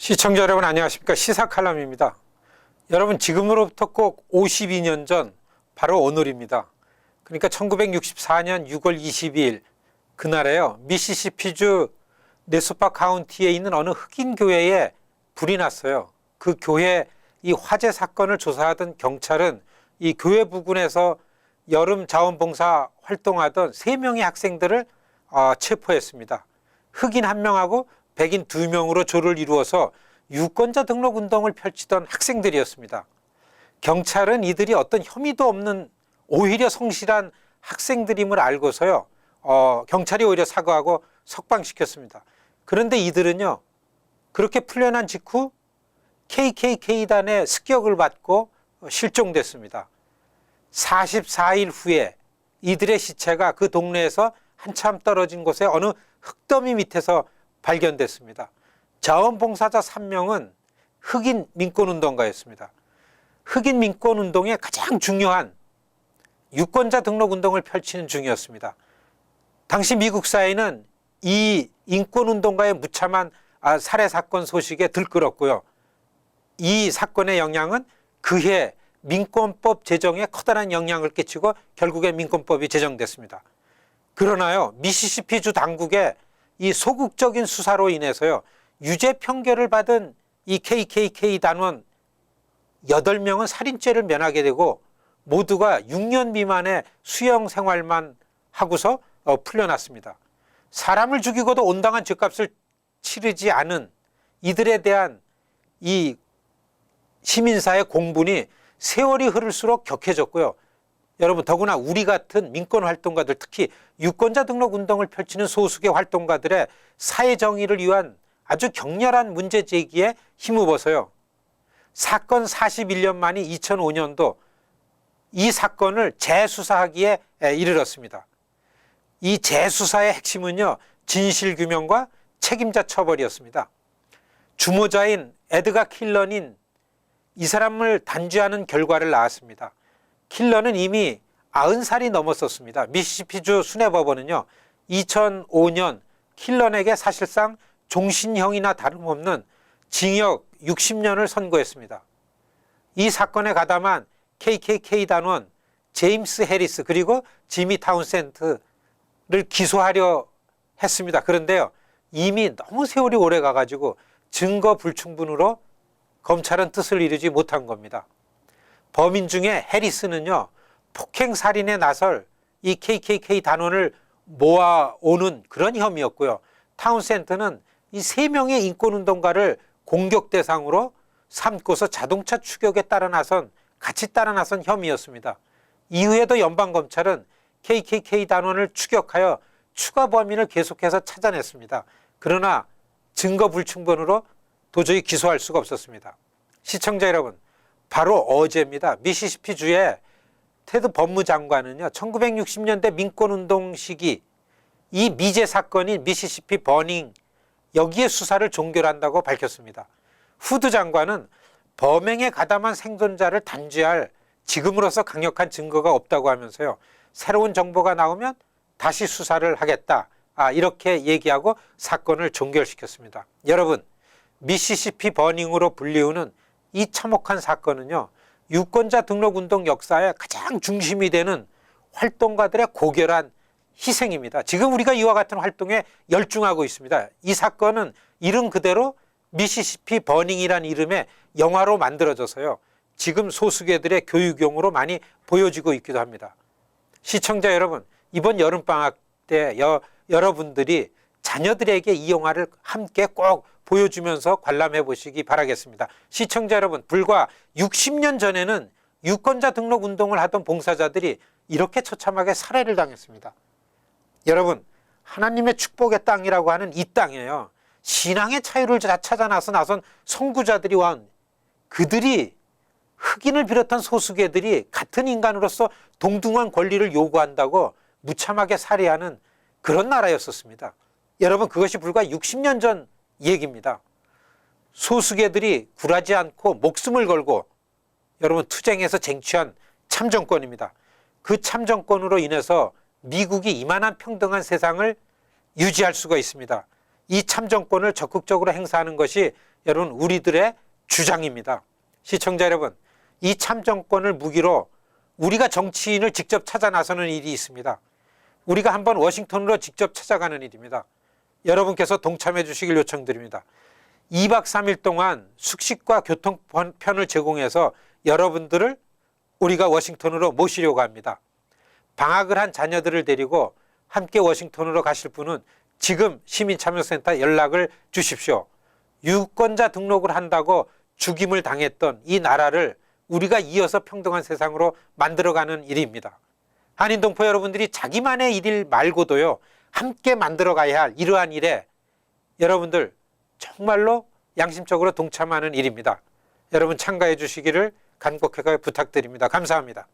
시청자 여러분 안녕하십니까. 시사칼럼입니다. 여러분 지금으로부터 꼭 52년 전 바로 오늘입니다. 그러니까 1964년 6월 22일 그날에요. 미시시피주 네소파 카운티에 있는 어느 흑인 교회에 불이 났어요. 그 교회 이 화재 사건을 조사하던 경찰은 이 교회 부근에서 여름 자원봉사 활동하던 3명의 학생들을 체포했습니다. 흑인 1명하고 백인 2명으로 조를 이루어서 유권자 등록 운동을 펼치던 학생들이었습니다. 경찰은 이들이 어떤 혐의도 없는 오히려 성실한 학생들임을 알고서요. 경찰이 오히려 사과하고 석방시켰습니다. 그런데 이들은요. 그렇게 풀려난 직후 KKK단의 습격을 받고 실종됐습니다. 44일 후에 이들의 시체가 그 동네에서 한참 떨어진 곳에 어느 흙더미 밑에서 발견됐습니다. 자원봉사자 3명은 흑인 민권운동가였습니다. 흑인 민권운동의 가장 중요한 유권자 등록운동을 펼치는 중이었습니다. 당시 미국 사회는 이 인권운동가의 무참한 살해 사건 소식에 들끓었고요. 이 사건의 영향은 그해 민권법 제정에 커다란 영향을 끼치고 결국에 민권법이 제정됐습니다. 그러나요, 미시시피주 당국의 이 소극적인 수사로 인해서요, 유죄 판결을 받은 이 KKK 단원 8명은 살인죄를 면하게 되고 모두가 6년 미만의 수용 생활만 하고서 풀려났습니다. 사람을 죽이고도 온당한 죗값을 치르지 않은 이들에 대한 이 시민사회 공분이 세월이 흐를수록 격해졌고요. 여러분 더구나 우리 같은 민권활동가들, 특히 유권자 등록 운동을 펼치는 소수의 활동가들의 사회정의를 위한 아주 격렬한 문제 제기에 힘입어서요. 사건 41년 만인 2005년도 이 사건을 재수사하기에 이르렀습니다. 이 재수사의 핵심은요. 진실규명과 책임자 처벌이었습니다. 주모자인 에드가 킬런인 이 사람을 단죄하는 결과를 낳았습니다. 킬런은 이미 90살이 넘었었습니다. 미시시피주 수뇌법원은요. 2005년 킬런에게 사실상 종신형이나 다름없는 징역 60년을 선고했습니다. 이 사건에 가담한 KKK 단원 제임스 해리스 그리고 지미 타운센드를 기소하려 했습니다. 그런데요. 이미 너무 세월이 오래 가가지고 증거 불충분으로 검찰은 뜻을 이루지 못한 겁니다. 범인 중에 해리스는요. 폭행살인에 나설 이 KKK 단원을 모아오는 그런 혐의였고요. 타운센드는 이 3명의 인권운동가를 공격 대상으로 삼고서 자동차 추격에 같이 따라 나선 혐의였습니다. 이후에도 연방검찰은 KKK 단원을 추격하여 추가 범인을 계속해서 찾아냈습니다. 그러나 증거 불충분으로 도저히 기소할 수가 없었습니다. 시청자 여러분, 바로 어제입니다. 미시시피주의 테드 법무장관은요. 1960년대 민권운동 시기 이 미제 사건인 미시시피 버닝 여기에 수사를 종결한다고 밝혔습니다. 후드 장관은 범행에 가담한 생존자를 단죄할 지금으로서 강력한 증거가 없다고 하면서요. 새로운 정보가 나오면 다시 수사를 하겠다. 이렇게 얘기하고 사건을 종결시켰습니다. 여러분, 미시시피 버닝으로 불리우는 이 참혹한 사건은요. 유권자 등록운동 역사의 가장 중심이 되는 활동가들의 고결한 희생입니다. 지금 우리가 이와 같은 활동에 열중하고 있습니다. 이 사건은 이름 그대로 미시시피 버닝이라는 이름의 영화로 만들어져서요. 지금 소수계들의 교육용으로 많이 보여지고 있기도 합니다. 시청자 여러분, 이번 여름방학 때 여러분들이 자녀들에게 이 영화를 함께 꼭 보여주면서 관람해 보시기 바라겠습니다. 시청자 여러분, 불과 60년 전에는 유권자 등록 운동을 하던 봉사자들이 이렇게 처참하게 살해를 당했습니다. 여러분, 하나님의 축복의 땅이라고 하는 이 땅이에요. 신앙의 차이를 찾아 나선 선구자들이 온 그들이 흑인을 비롯한 소수계들이 같은 인간으로서 동등한 권리를 요구한다고 무참하게 살해하는 그런 나라였었습니다. 여러분, 그것이 불과 60년 전 얘기입니다. 소수계들이 굴하지 않고 목숨을 걸고 여러분 투쟁해서 쟁취한 참정권입니다. 그 참정권으로 인해서 미국이 이만한 평등한 세상을 유지할 수가 있습니다. 이 참정권을 적극적으로 행사하는 것이 여러분 우리들의 주장입니다. 시청자 여러분, 이 참정권을 무기로 우리가 정치인을 직접 찾아 나서는 일이 있습니다. 우리가 한번 워싱턴으로 직접 찾아가는 일입니다. 여러분께서 동참해 주시길 요청드립니다. 2박 3일 동안 숙식과 교통편을 제공해서 여러분들을 우리가 워싱턴으로 모시려고 합니다. 방학을 한 자녀들을 데리고 함께 워싱턴으로 가실 분은 지금 시민참여센터 연락을 주십시오. 유권자 등록을 한다고 죽임을 당했던 이 나라를 우리가 이어서 평등한 세상으로 만들어가는 일입니다. 한인동포 여러분들이 자기만의 일 말고도요, 함께 만들어가야 할 이러한 일에 여러분들 정말로 양심적으로 동참하는 일입니다. 여러분 참가해 주시기를 간곡하게 부탁드립니다. 감사합니다.